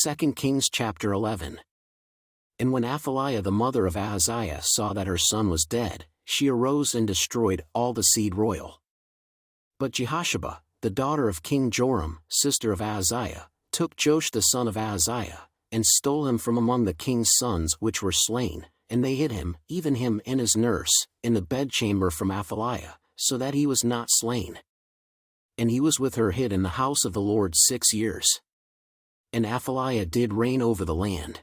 2 Kings chapter 11. And when Athaliah the mother of Ahaziah saw that her son was dead, she arose and destroyed all the seed royal. But Jehosheba, the daughter of King Joram, sister of Ahaziah, took Joash the son of Ahaziah, and stole him from among the king's sons which were slain, and they hid him, even him and his nurse, in the bedchamber from Athaliah, so that he was not slain. And he was with her hid in the house of the Lord 6 years. And Athaliah did reign over the land.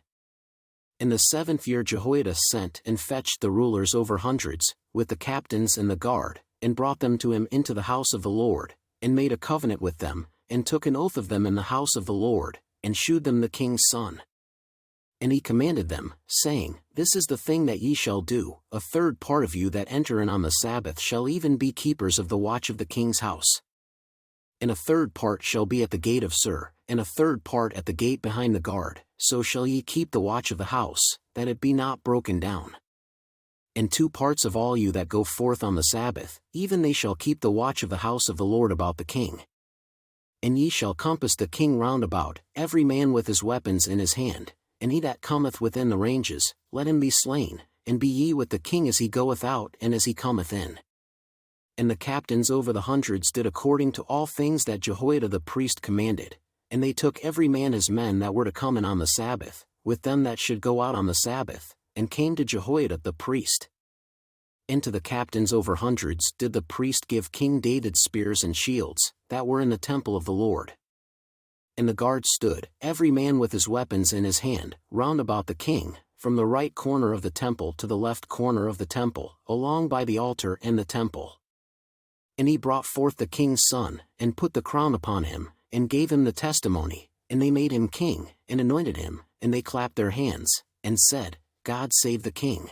In the 7th year Jehoiada sent and fetched the rulers over hundreds, with the captains and the guard, and brought them to him into the house of the Lord, and made a covenant with them, and took an oath of them in the house of the Lord, and shewed them the king's son. And he commanded them, saying, This is the thing that ye shall do, a third part of you that enter in on the Sabbath shall even be keepers of the watch of the king's house. And a third part shall be at the gate of Sur, and a third part at the gate behind the guard, so shall ye keep the watch of the house, that it be not broken down. And 2 parts of all you that go forth on the Sabbath, even they shall keep the watch of the house of the Lord about the king. And ye shall compass the king round about, every man with his weapons in his hand, and he that cometh within the ranges, let him be slain, and be ye with the king as he goeth out and as he cometh in. And the captains over the hundreds did according to all things that Jehoiada the priest commanded, and they took every man his men that were to come in on the Sabbath, with them that should go out on the Sabbath, and came to Jehoiada the priest. And to the captains over hundreds did the priest give King David spears and shields, that were in the temple of the Lord. And the guard stood, every man with his weapons in his hand, round about the king, from the right corner of the temple to the left corner of the temple, along by the altar and the temple. And he brought forth the king's son, and put the crown upon him, and gave him the testimony, and they made him king, and anointed him, and they clapped their hands, and said, God save the king.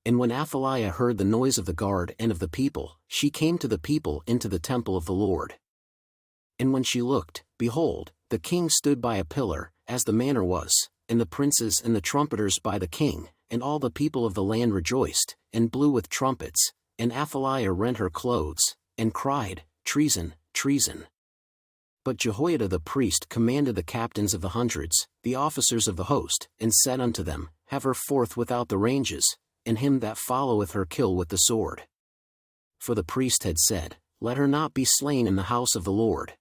And when Athaliah heard the noise of the guard and of the people, she came to the people into the temple of the Lord. And when she looked, behold, the king stood by a pillar, as the manner was, and the princes and the trumpeters by the king, and all the people of the land rejoiced, and blew with trumpets, and Athaliah rent her clothes, and cried, Treason, treason. But Jehoiada the priest commanded the captains of the hundreds, the officers of the host, and said unto them, Have her forth without the ranges, and him that followeth her kill with the sword. For the priest had said, Let her not be slain in the house of the Lord.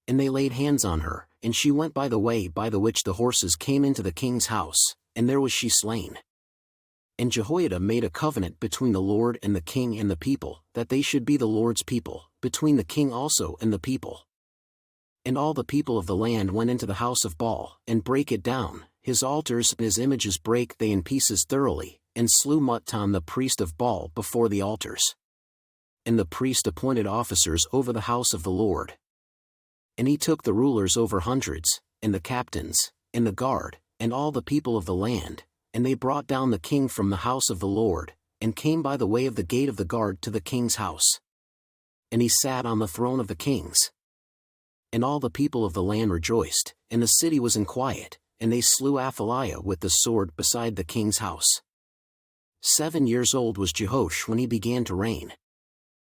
And they laid hands on her, and she went by the way by the which the horses came into the king's house, and there was she slain. And Jehoiada made a covenant between the Lord and the king and the people, that they should be the Lord's people, between the king also and the people. And all the people of the land went into the house of Baal, and brake it down, his altars and his images brake they in pieces thoroughly, and slew Mattan the priest of Baal before the altars. And the priest appointed officers over the house of the Lord. And he took the rulers over hundreds, and the captains, and the guard, and all the people of the land, and they brought down the king from the house of the Lord, and came by the way of the gate of the guard to the king's house. And he sat on the throne of the kings. And all the people of the land rejoiced, and the city was in quiet, and they slew Athaliah with the sword beside the king's house. 7 years old was Jehoash when he began to reign.